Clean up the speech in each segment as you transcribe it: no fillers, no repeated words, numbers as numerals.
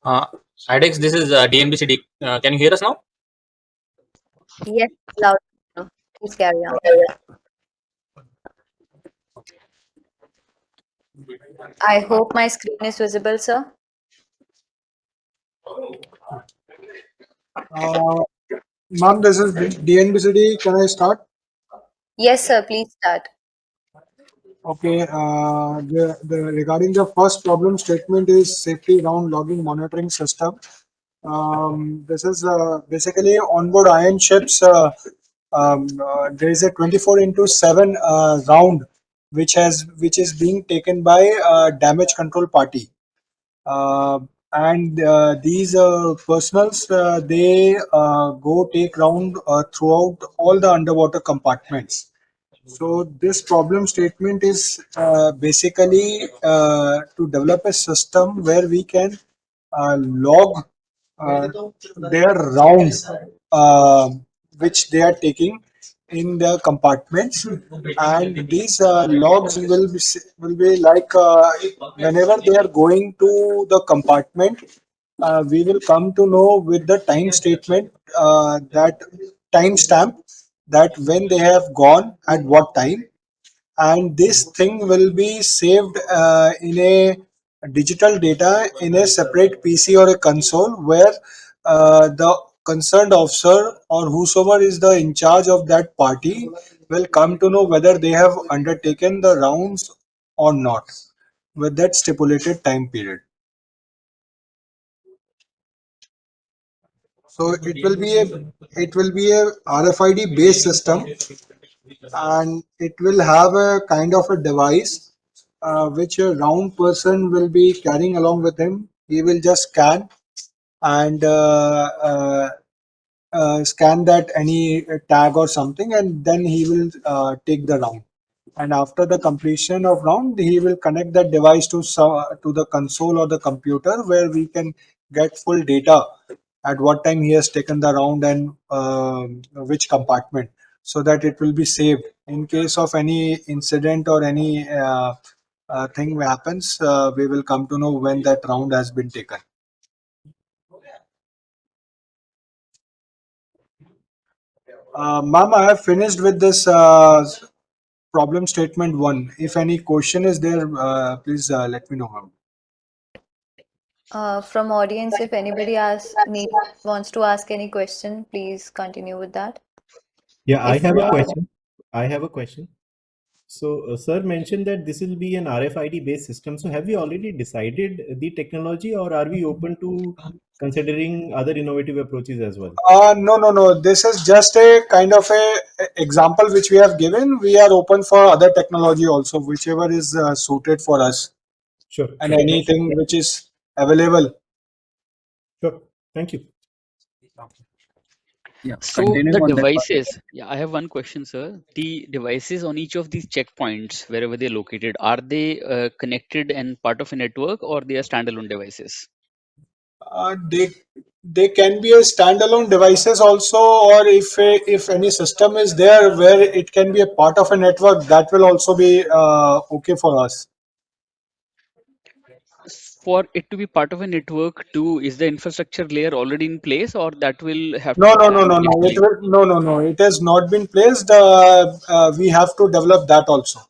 Uh, IDEX, this is DNBCD. Can you hear us now? Yes, loud. Please carry on. I hope my screen is visible, sir. Ma'am, this is DNBCD. Can I start? Yes, sir. Please start. Okay. Regarding the first problem statement is safety round logging monitoring system. This is basically onboard iron ships. There is a 24 into 7 round which is being taken by damage control party. Uh, and these personals they go take round throughout all the underwater compartments. So this problem statement is basically to develop a system where we can log uh, their rounds which they are taking in the compartments, and these logs will be like whenever they are going to the compartment, we will come to know with the time statement, that timestamp, that when they have gone at what time, and this thing will be saved in a digital data in a separate PC or a console, where the concerned officer or whosoever is the in charge of that party will come to know whether they have undertaken the rounds or not with that stipulated time period. So it will be a RFID based system, and it will have a kind of a device which a round person will be carrying along with him. He will just and scan that any tag or something, and then he will take the round. And after the completion of round, he will connect that device to the console or the computer, where we can get full data at what time he has taken the round and which compartment, so that it will be saved in case of any incident or any thing happens. We will come to know when that round has been taken. Ma'am, I have finished with this problem statement one. If any question is there, please let me know, ma'am. From audience, if anybody wants to ask any question, please continue with that. Yeah, I If have a not, question. I have a question. So, sir mentioned that this will be an RFID based system. So, have we already decided the technology, or are we open to considering other innovative approaches as well? No, no, no. This is just a kind of a example which we have given. We are open for other technology also, whichever is suited for us, Sure, and sure, anything which is available. sure. Thank you. Yeah, So continuing the on that part. devices, yeah, I have one question, sir. The devices on each of these checkpoints, wherever they're located, are they connected and part of a network, or they are standalone devices? They can be a standalone devices also, or if any system is there where it can be a part of a network, that will also be okay for us. For it to be part of a network too, is the infrastructure layer already in place, or that will have to No, be no, no, planned no, no. It digitally? will, no, no, no. It has not been placed. We have to develop that also.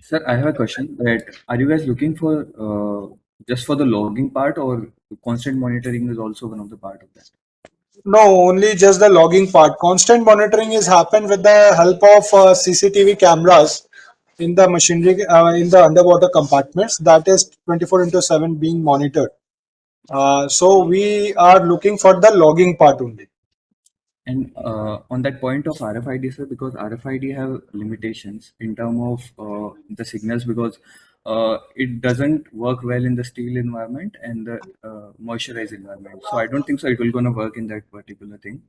Sir, I have a question that are you guys looking for just for the logging part, or constant monitoring is also one of the part of that? No, only just the logging part. Constant monitoring is happen with the help of CCTV cameras in the machinery, in the underwater compartments. That is 24 into 7 being monitored. So we are looking for the logging part only. And on that point of RFID, sir, because RFID have limitations in terms of the signals, because it doesn't work well in the steel environment and the moisturized environment. So I don't think so it will gonna work in that particular thing.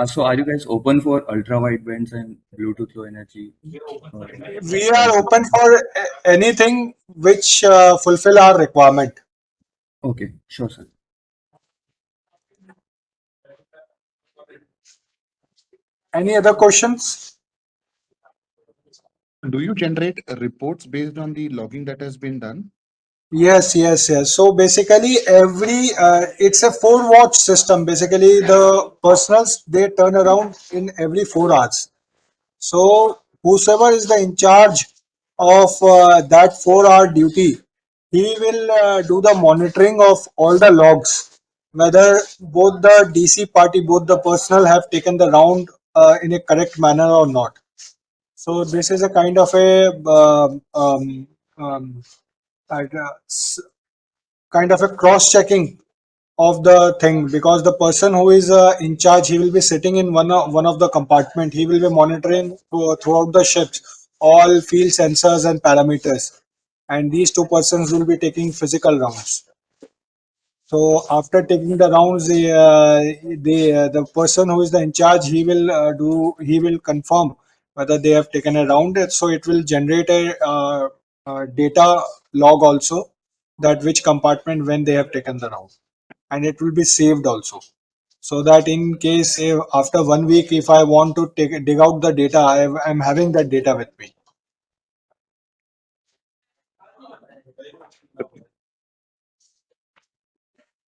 So are you guys open for ultra wide bands and Bluetooth low energy? Uh, We are Wi-Fi? open for anything which fulfill our requirement. Okay, sure, sir. Any other questions? Do you generate reports based on the logging that has been done? Yes, yes, yes. So basically, it's a 4 watch system. Basically, the personals they turn around in every 4 hours. So whosoever is the in charge of that 4 hour duty, he will do the monitoring of all the logs, whether both the DC party, both the personnel have taken the round in a correct manner or not. So this is a kind of a um, like, kind of a cross checking of the thing, because the person who is in charge, he will be sitting in one of the compartment. He will be monitoring throughout the ships all field sensors and parameters, and these 2 persons will be taking physical rounds. So after taking the rounds, the person who is the in charge, he will confirm whether they have taken a round. So it will generate a data log also, that which compartment when they have taken the round, and it will be saved also, so that in case if after 1 week if I want to dig out the data, I'm having that data with me.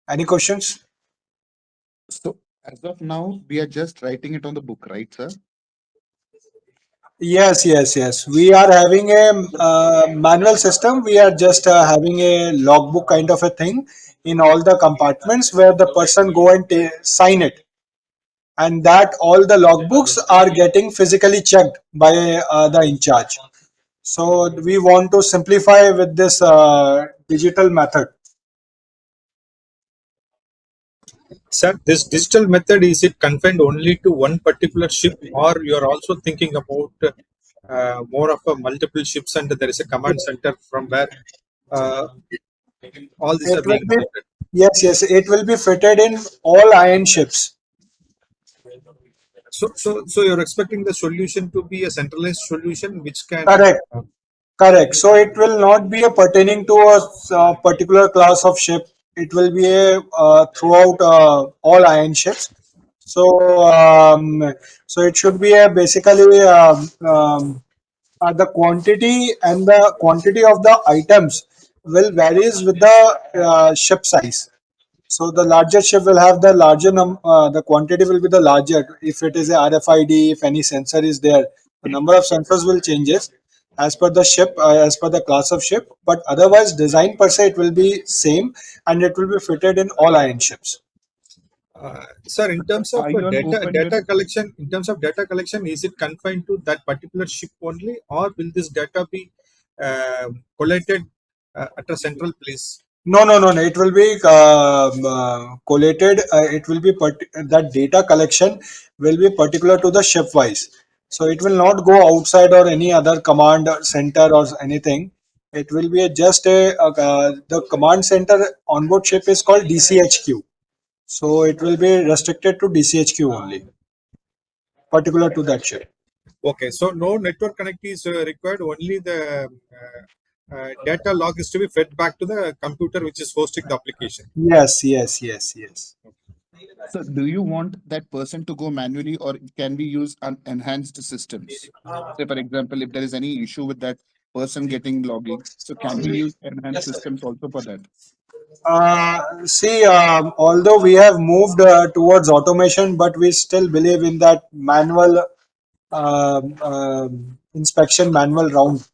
Any questions? So as of now, we are just writing it on the book, right, sir? Yes, yes, yes. We are having a manual system. We are just having a logbook kind of a thing in all the compartments where the person go and sign it, and that all the logbooks are getting physically checked by the in charge. So we want to simplify with this digital method. Sir, this digital method, is it confined only to one particular ship, or you're also thinking about more of a multiple ships and there is a command center from where uh, all these It are will being be, monitored? yes, yes, it will be fitted in all iron ships. So you're expecting the solution to be a centralized solution which can. Correct, correct. So it will not be a pertaining to a particular class of ship. It will be a throughout all iron ships. So so it should be a basically the quantity of the items will varies with the ship size. So the larger ship will have the the quantity will be the larger. If it is a RFID, if any sensor is there, the number of sensors will changes as per the ship, as per the class of ship. But otherwise, design per se it will be same, and it will be fitted in all iron ships. Sir, in terms of Are you all data open with? data collection, is it confined to that particular ship only, or will this data be collated at a central place? No, no, no, no. It will be collated. It will be that data collection will be particular to the ship wise. So it will not go outside or any other command center or anything. It will be just the command center on board ship is called DCHQ. So it will be restricted to DCHQ only, particular to that ship. Okay, so no network connect is required. Only the data log is to be fed back to the computer which is hosting the application. Yes, yes, yes, yes. So do you want that person to go manually, or can we use enhanced systems? Say, for example, if there is any issue with that person getting logging, so can we use enhanced systems also for that? See, although we have moved towards automation, but we still believe in that manual inspection, manual round.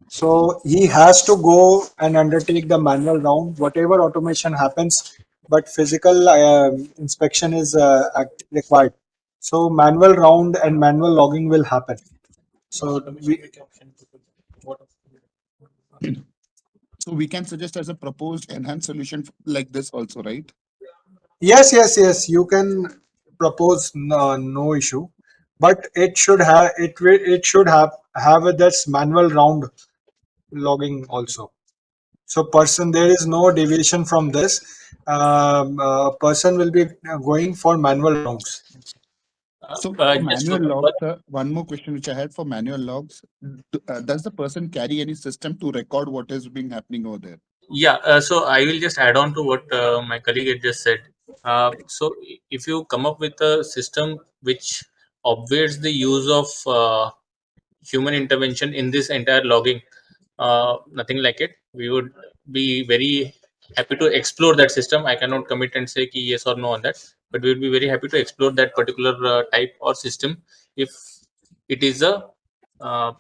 So he has to go and undertake the manual round, whatever automation happens, but physical inspection is required. So manual round and manual logging will happen. So we, So we can suggest as a proposed enhanced solution like this also, right? yes, yes, yes, you can propose, no issue, but it should have a that's manual round logging also. So person, there is no deviation from this. Person will be going for manual rounds. So for Just manual to logs, one more question which I had for manual logs, does the person carry any system to record what is being happening over there? yeah, so I will just add on to what my colleague had just said. So if you come up with a system which obviates the use of human intervention in this entire logging, nothing like it. We would be very happy to explore that system. I cannot commit and say ki yes or no on that, but we would be very happy to explore that particular type or system if it is a uh,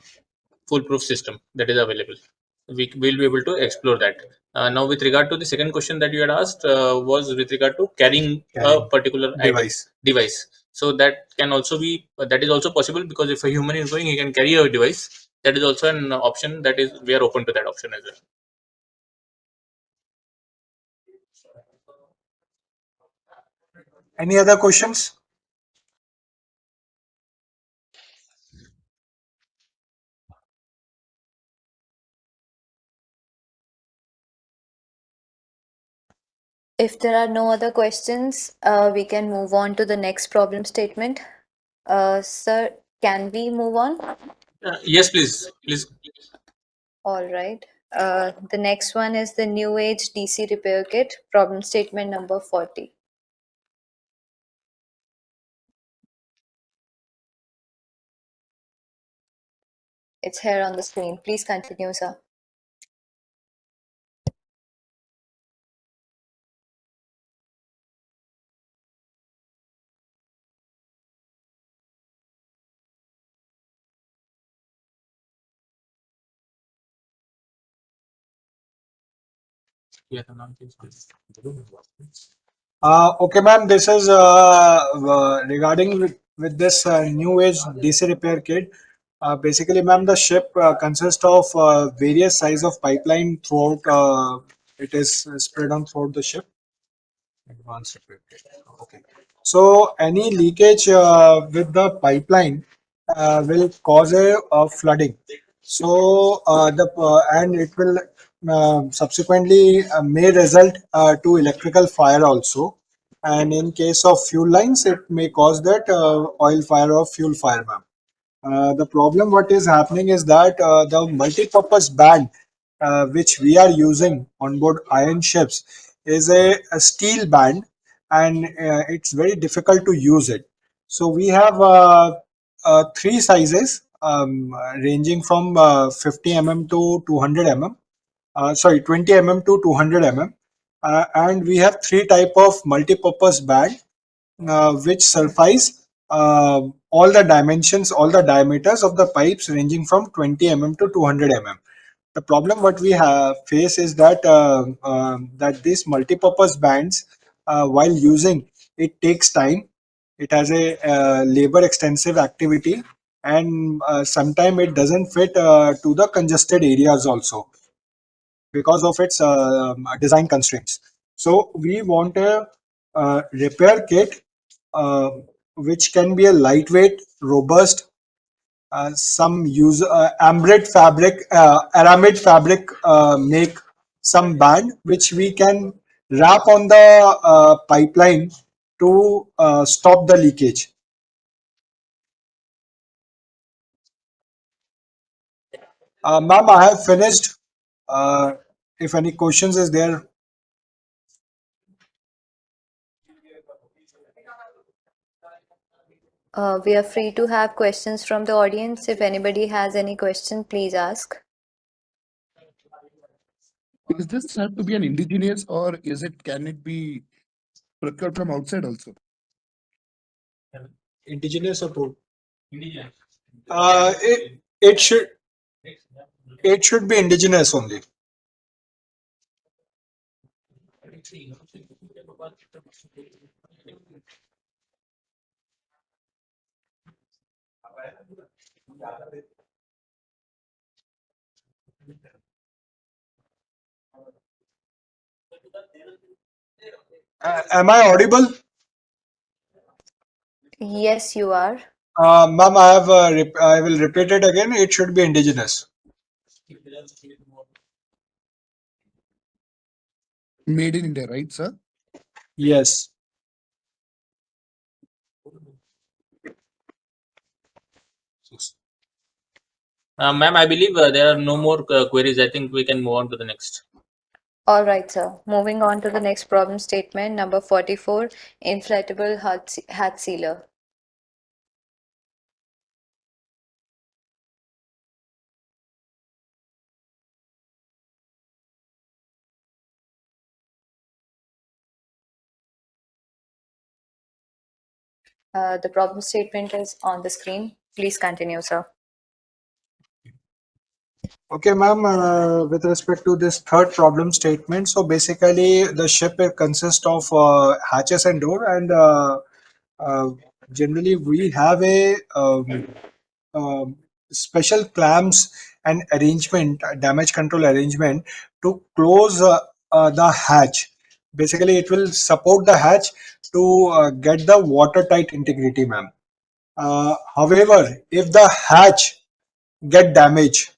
foolproof system that is available. We will be able to explore that. Now, with regard to the second question that you had asked, was with regard to carrying a particular device. So that can also be that is also possible, because if a human is going, he can carry a device. That is also an option that is we are open to that option as well. Any other questions? If there are no other questions, we can move on to the next problem statement. Sir, can we move on? Yes, please, please. All right. The next one is the New Age DC repair kit, problem statement number 40. It's here on the screen. Please continue, sir. Okay, ma'am. This is regarding with this new age DC repair kit. Basically, ma'am, the ship consists of various size of pipeline throughout. It is spread on throughout the ship. Advanced repair kit. Okay. So any leakage with the pipeline will cause a flooding. So the and it will subsequently may result to electrical fire also. And in case of fuel lines, it may cause that oil fire or fuel fire, ma'am. The problem what is happening is that the multi-purpose band which we are using on board iron ships is a steel band, and it's very difficult to use it. So we have three sizes ranging from 50 mm to 200 mm. Sorry, 20 mm to 200 mm. And we have three type of multi-purpose band which suffice all the dimensions, all the diameters of the pipes ranging from 20 mm to 200 mm. The problem what we have face is that that these multi-purpose bands, while using, it takes time. It has a labor extensive activity, and sometimes it doesn't fit to the congested areas also because of its design constraints. So we want a repair kit uh, which can be a lightweight, robust, some use aramid fabric, make some band which we can wrap on the pipeline to stop the leakage. Ma'am, I have finished. Uh, if any questions is there. We are free to have questions from the audience. If anybody has any question, please ask. Is this have to be an indigenous, or is it can it be procured from outside also? Indigenous approved. It should be indigenous only. Am I audible? Yes, you are. Ma'am, I will repeat it again. It should be indigenous. Made in India, right, sir? Yes. Ma'am, I believe there are no more queries. I think we can move on to the next. All right, sir. Moving on to the next problem statement, number 44, inflatable hat sealer. The problem statement is on the screen. Please continue, sir. Okay, ma'am, with respect to this third problem statement, so basically the ship consists of hatches and door, and uh, generally we have a special clamps and arrangement, damage control arrangement to close the hatch. Basically, it will support the hatch to get the watertight integrity, ma'am. However, if the hatch get damaged,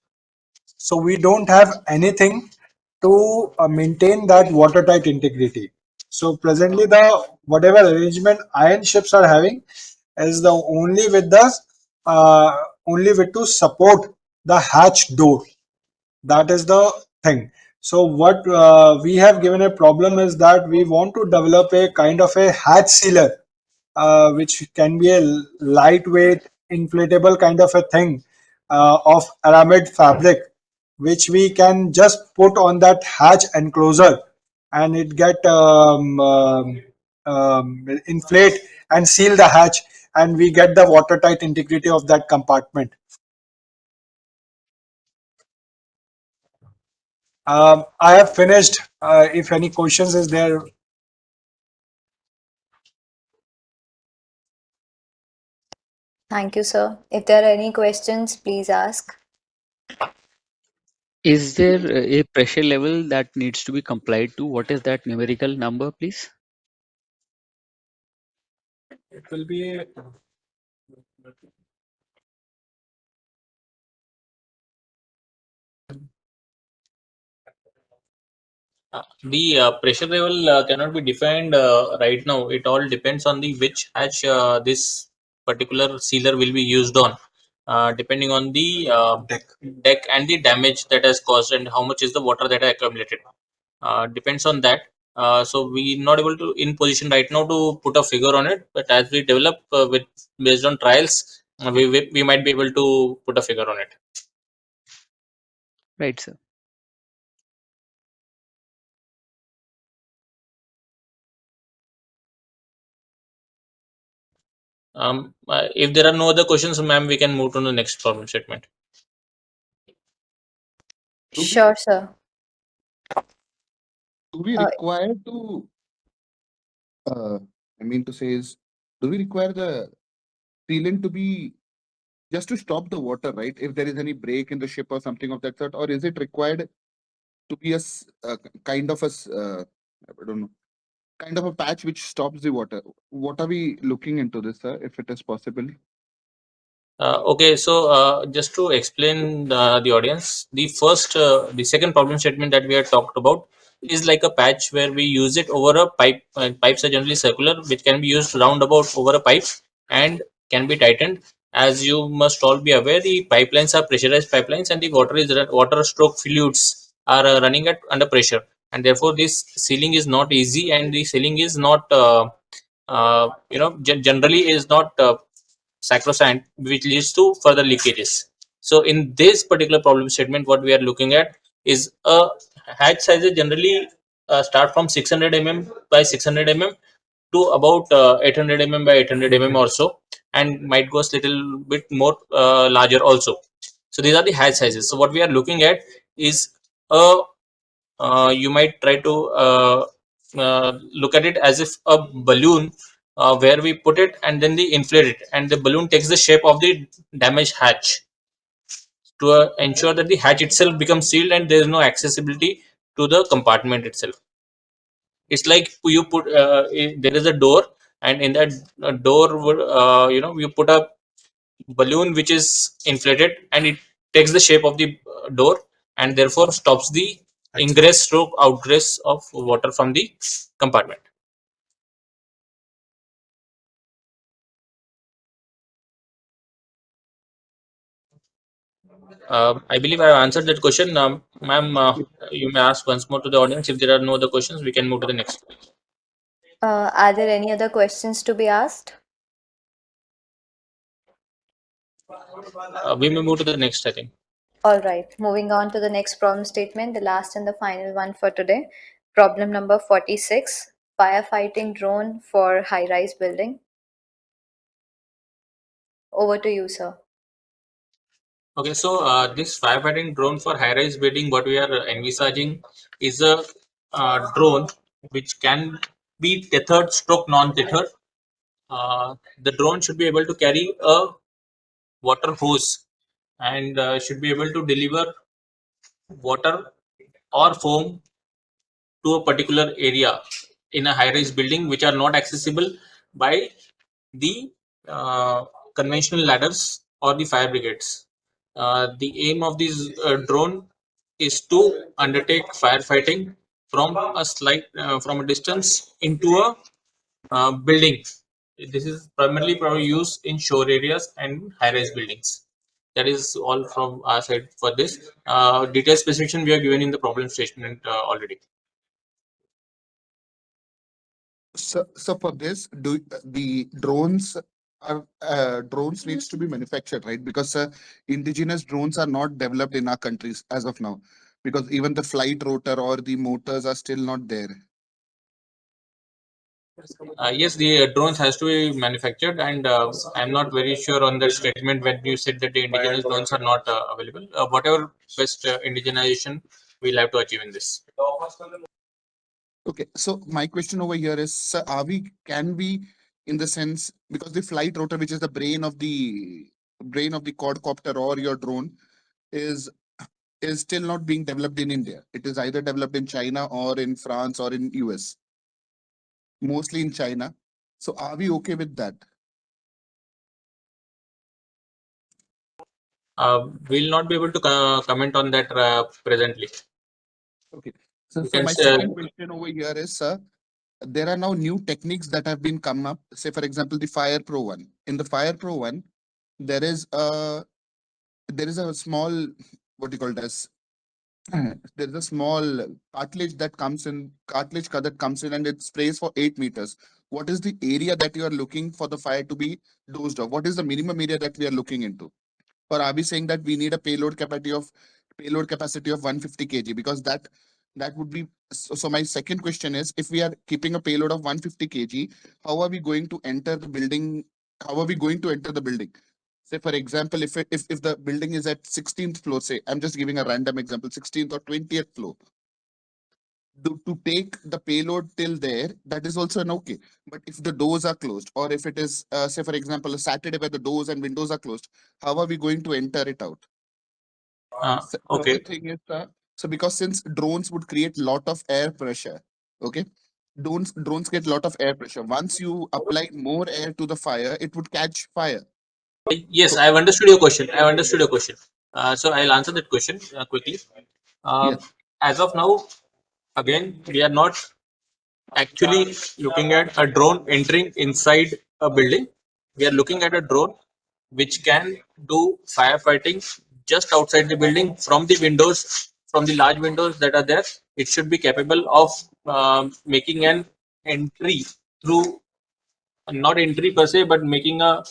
so we don't have anything to maintain that watertight integrity. So presently, the whatever arrangement iron ships are having is the uh, only with to support the hatch door. That is the thing. So what we have given a problem is that we want to develop a kind of a hatch sealer, which can be a lightweight inflatable kind of a thing of aramid fabric, which we can just put on that hatch enclosure, and it get inflate and seal the hatch, and we get the watertight integrity of that compartment. I have finished. If any questions is there. Thank you, sir. If there are any questions, please ask. Is there a pressure level that needs to be complied to? What is that numerical number, please? It will be The pressure level cannot be defined right now. It all depends on the which hatch this particular sealer will be used on, depending on the deck and the damage that has caused and how much is the water that has accumulated. Depends on that. So we not able to in position right now to put a figure on it. But as we develop with based on trials, we might be able to put a figure on it. Right, sir. If there are no other questions, ma'am, we can move to the next problem statement. Do we, Sure, sir. do we Uh, require to, I mean to say is, do we require the sealant to be just to stop the water, right? If there is any break in the ship or something of that sort, or is it required to be kind of I don't know, kind of a patch which stops the water? What are we looking into this, sir, if it is possible? Okay, so just to explain the audience, the second problem statement that we had talked about is like a patch where we use it over a pipe. Pipes are generally circular, which can be used roundabout over a pipe and can be tightened. As you must all be aware, the pipelines are pressurized pipelines, and the water stroke fluids are running at under pressure, and therefore this sealing is not easy, and the sealing is not generally is not sacrosanct, which leads to further leakages. So in this particular problem statement, what we are looking at is a hatch sizes generally start from 600 by 600 to about 800 by 800 or so, and might go a little bit more larger also. So these are the hatch sizes. So what we are looking at is a you might try to look at it as if a balloon where we put it and then we inflate it, and the balloon takes the shape of the damaged hatch to ensure that the hatch itself becomes sealed and there is no accessibility to the compartment itself. It's like you put there is a door, and in that door you put a balloon which is inflated, and it takes the shape of the door, and therefore stops the ingress stroke outgress of water from the compartment. I believe I have answered that question. Ma'am, you may ask once more to the audience. If there are no other questions, we can move to the next. are there any other questions to be asked? We may move to the next, I think. All right, moving on to the next problem statement, the last and the final one for today. Problem number 46, firefighting drone for high-rise building. Over to you, sir. Okay, so this firefighting drone for high-rise building, what we are envisaging is a drone which can be tethered stroke non-tethered. The drone should be able to carry a water hose and should be able to deliver water or foam to a particular area in a high-rise building which are not accessible by the conventional ladders or the fire brigades. The aim of this drone is to undertake firefighting from a from a distance into a building. This is primarily probably used in shore areas and high-rise buildings. That is all from our side for this. Detailed specification we are given in the problem statement already. So for this, do the drones are drones needs to be manufactured, right? Because indigenous drones are not developed in our countries as of now, because even the flight rotor or the motors are still not there. Yes, the drones has to be manufactured, and I'm not very sure on the statement when you said that the indigenous drones are not available. Whatever best indigenization we'll have to achieve in this. Okay, so my question over here is, sir, can we, in the sense, because the flight rotor, which is the brain of the quadcopter or your drone, is still not being developed in India. It is either developed in China or in France or in US, mostly in China. So are we okay with that? We'll not be able to comment on that presently. Okay. So, You so can my say, second question over here is, sir, there are now new techniques that have been come up. Say, for example, the Fire Pro one. In the Fire Pro one, there is a small, what do you call it as, there's a small cartilage that comes in and it sprays for 8 meters. What is the area that you are looking for the fire to be dosed off? What is the minimum area that we are looking into? Or are we saying that we need a payload capacity of 150 kg? Because that would be so. My second question is, if we are keeping a payload of 150 kg, how are we going to enter the building? How are we going to enter the building? Say, for example, if the building is at 16th floor, say, I'm just giving a random example, 16th or 20th floor, to take the payload till there, that is also an okay. But if the doors are closed, or if it is, say, for example, a Saturday where the doors and windows are closed, how are we going to enter it out? okay. Third thing is, so because since drones would create lot of air pressure, okay, drones get lot of air pressure. Once you apply more air to the fire, it would catch fire. Yes, So I've understood your question. I've understood your question. So I'll answer that question quickly. Uh, yes, as of now, again, we are not actually looking at a drone entering inside a building. We are looking at a drone which can do firefighting just outside the building from the windows, from the large windows that are there. It should be capable of making an entry through, not entry per se, but making a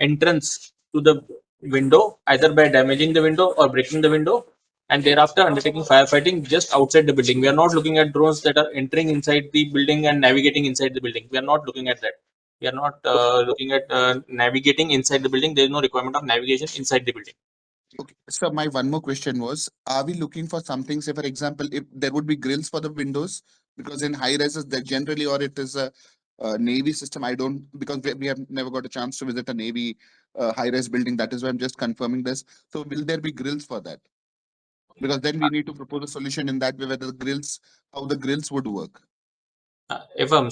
entrance to the window either by damaging the window or breaking the window, and thereafter undertaking firefighting just outside the building. We are not looking at drones that are entering inside the building and navigating inside the building. We are not looking at that. We are not looking at navigating inside the building. There is no requirement of navigation inside the building. okay. So my one more question was, are we looking for something, say, for example, if there would be grills for the windows? Because in high rises, that generally, or it is a Navy system. I don't, because we have never got a chance to visit a Navy high rise building. That is why I'm just confirming this. So will there be grills for that? Because then we need to propose a solution in that way, whether the grills, how the grills would work. Even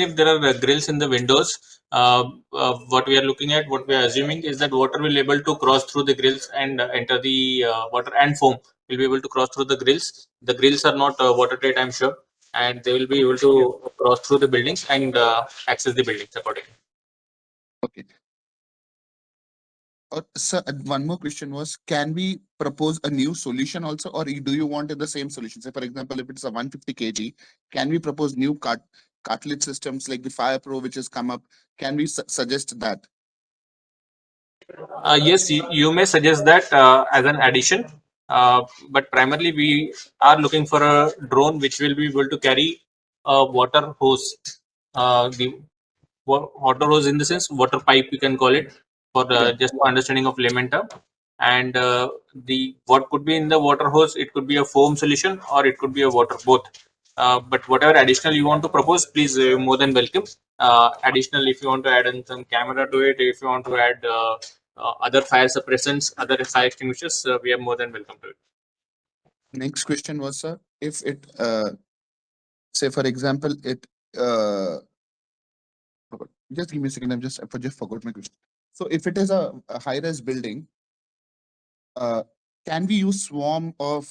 if there are grills in the windows, what we are looking at, what we are assuming is that water will be able to cross through the grills and enter the water, and foam will be able to cross through the grills. The grills are not watertight, I'm sure, and they will be able to cross through the buildings and access the buildings accordingly. Okay. Sir, one more question was, can we propose a new solution also, or do you want the same solution? Say, for example, if it's a 150 kg, can we propose new cartilage systems like the Fire Pro, which has come up? Can we suggest that? Yes, you may suggest that as an addition, but primarily we are looking for a drone which will be able to carry a water hose. The water hose, in the sense water pipe, you can call it, for Yeah. just for understanding of layman term. And the what could be in the water hose, it could be a foam solution or it could be a water, both. But whatever additional you want to propose, please, more than welcome. Additional, if you want to add in some camera to it, if you want to add other fire suppressants, other fire extinguishers, we are more than welcome to it. Next question was, sir, if it, say for example, it, uh, just give me a second. I just forgot my question. So if it is a high-rise building, uh, can we use swarm of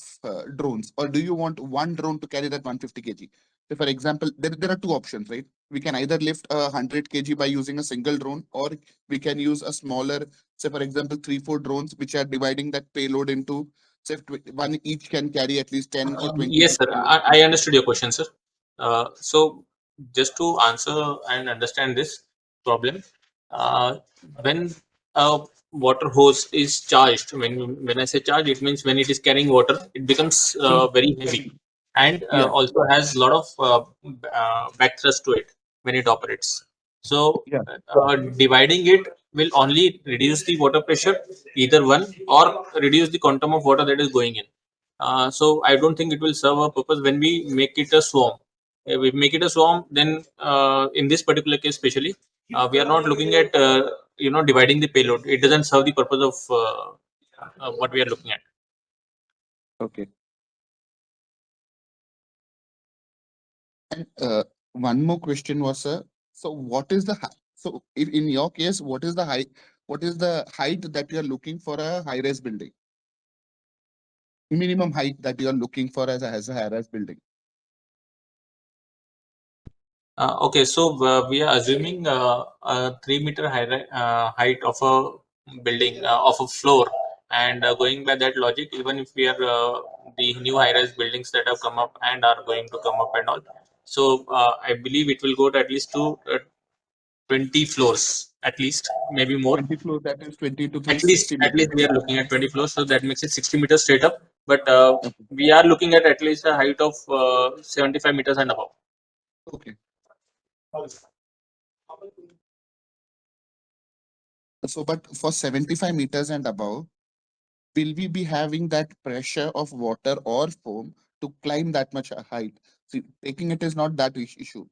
drones, or do you want one drone to carry that 150 kg? So for example, there are two options, right? We can either lift 100 kg by using a single drone, or we can use a smaller, say for example, 3-4 drones, which are dividing that payload into, say, one each can carry at least 10 or 20 Yes, sir. kg. I understood your question, sir. So, just to answer and understand this problem, uh, when a water hose is charged, when I say charged, it means when it is carrying water, it becomes very heavy, and Yeah, also has a lot of back thrust to it when it operates. So, yeah. dividing it will only reduce the water pressure, either one, or reduce the quantum of water that is going in. So I don't think it will serve a purpose when we make it a swarm. If we make it a swarm, then in this particular case, especially, we are not looking at dividing the payload. It doesn't serve the purpose of what we are looking at. Okay. And one more question was, so what is the so if in your case, what is the height? What is the height that you are looking for a high-rise building? Minimum height that you are looking for as a high-rise building. Okay, so we are assuming a 3 meter height of a building, of a floor, and going by that logic, even if we are the new high-rise buildings that have come up and are going to come up and all, so I believe it will go to at least to 20 floors, at least, maybe more. 20 floors, that is 20 to At least, 360 meters. we are looking at 20 floors, so that makes it 60 meters straight up. But Okay. we are looking at least a height of 75 meters and above. Okay. So, but for 75 meters and above, will we be having that pressure of water or foam to climb that much height? See, taking it is not that issue.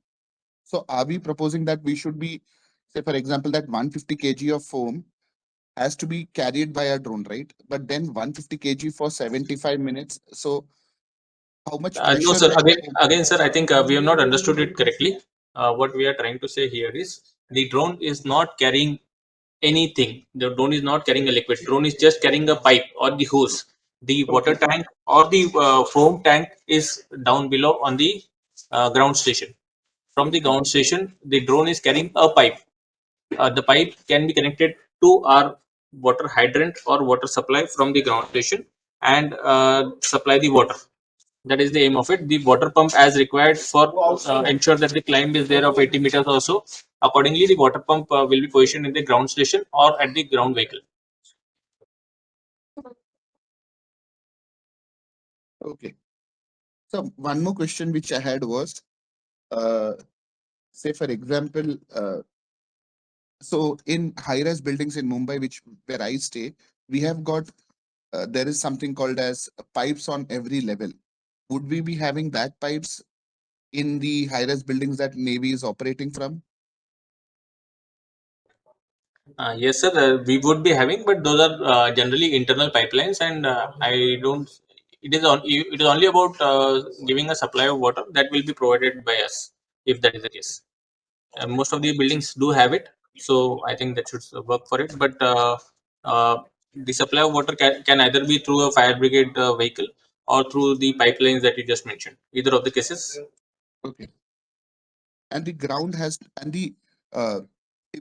So, are we proposing that we should be, say, for example, that 150 kg of foam has to be carried by a drone, right? But then 150 kg for 75 minutes. So, how much No, pressure sir. will foam? Again, sir, I think we have not understood it correctly. What we are trying to say here is the drone is not carrying anything. The drone is not carrying a liquid. Drone is just carrying a pipe or the hose. The water Okay. tank or the foam tank is down below on the ground station. From the Okay. ground station, the drone is carrying a pipe. The pipe can be connected to our water hydrant or water supply from the ground station and supply the water. That is the aim of it. The water pump as required for ensure that the climb is there of 80 meters or so. Accordingly, the water pump will be positioned in the ground station or at the ground vehicle. Okay. So, one more question which I had was, uh, say, for example, so in high-rise buildings in Mumbai, which where I stay, we have got there is something called as pipes on every level. Would we be having that pipes in the high-rise buildings that Navy is operating from? Yes, sir. We would be having, but those are generally internal pipelines, and I don't. It is only about giving a supply of water that will be provided by us, if that is the case. Most of the buildings do have it, so I think that should work for it. But the supply of water can either be through a fire brigade vehicle or through the pipelines that you just mentioned. Either of the cases. Okay. And the ground has and the uh,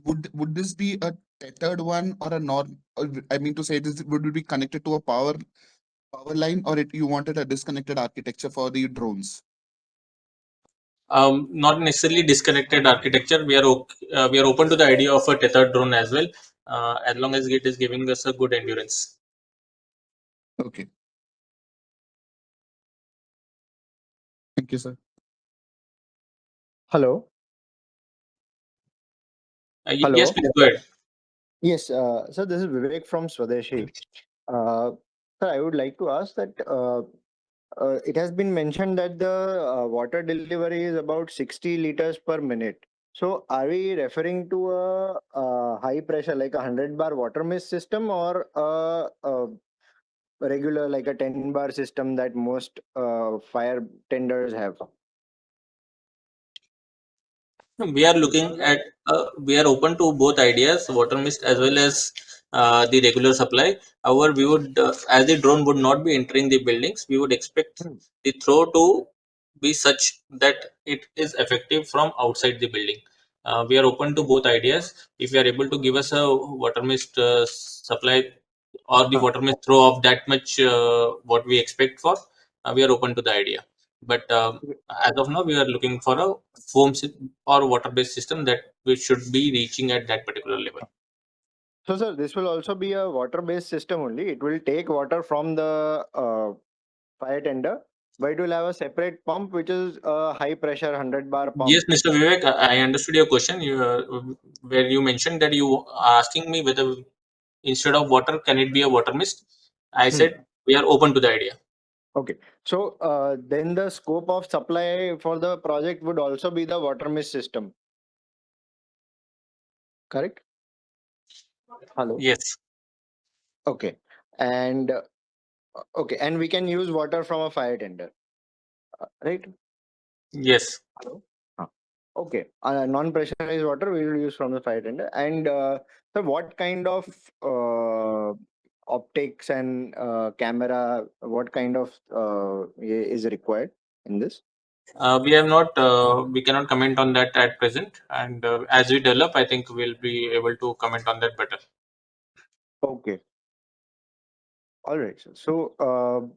would this be a tethered one or a norm? Or I mean to say, this would it be connected to a power line, or you wanted a disconnected architecture for the drones? Not necessarily disconnected architecture. We are open to the idea of a tethered drone as well, as long as it is giving us a good endurance. Okay. Thank you, sir. Hello. Yes, Hello. please go ahead. Yes, so this is Vivek from Swadeshi. Sir, I would like to ask that it has been mentioned that the water delivery is about 60 liters per minute. So, are we referring to a high pressure, like a 100 bar water mist system, or a regular, like a 10 bar system that most fire tenders have? We are looking at we are open to both ideas, water mist as well as the regular supply. However, we would as the drone would not be entering the buildings, we would expect Hmm. the throw to be such that it is effective from outside the building. We are open to both ideas. If you are able to give us a water mist supply or the Huh. water mist throw of that much what we expect for, we are open to the idea. But as of now, we are looking for a or water-based system that we should be reaching at that particular level. So, sir, this will also be a water-based system only. It will take water from the fire tender, but it will have a separate pump, which is a high pressure 100 bar Yes, pump. Mr. Vivek, I understood your question. Where you mentioned that you are asking me whether instead of water, can it be a water mist? I Hmm. said we are open to the idea. Okay. So, then the scope of supply for the project would also be the water mist system, correct? Hello. Yes, Okay. And okay, and we can use water from a fire tender, right? yes. Hello. Huh. Okay. Non-pressurized water we will use from the fire tender. And so, what kind of optics and camera? What kind of is required in this? We have not. We cannot comment on that at present. And as we develop, I think we'll be able to comment on that better. Okay. All right. So,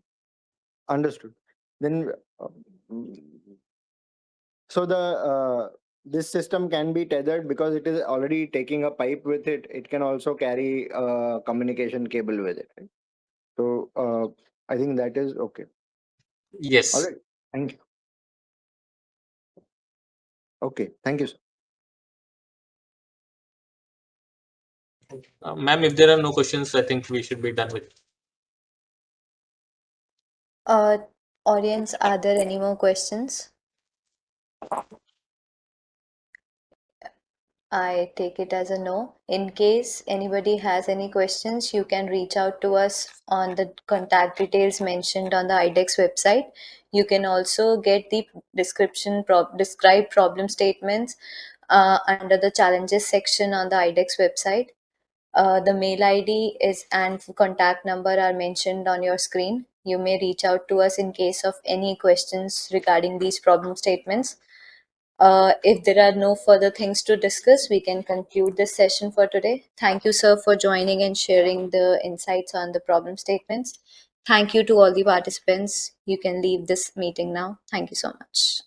understood. Then, mm, so the this system can be tethered because it is already taking a pipe with it. It can also carry a communication cable with it. Right? So, I think that is okay. All Yes, right. Thank you. Okay. Thank you, sir. ma'am. If there are no questions, I think we should be done with. Uh, Audience, are there any more questions? I take it as a no. In case anybody has any questions, you can reach out to us on the contact details mentioned on the IDEX website. You can also get the described problem statements under the challenges section on the IDEX website. The mail ID is and contact number are mentioned on your screen. You may reach out to us in case of any questions regarding these problem statements. If there are no further things to discuss, we can conclude this session for today. Thank you, sir, for joining and sharing the insights on the problem statements. Thank you to all the participants. You can leave this meeting now. Thank you so much.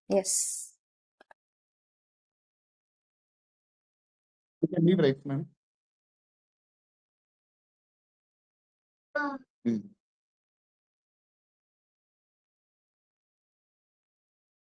Yes. You can leave, right, ma'am? Mm.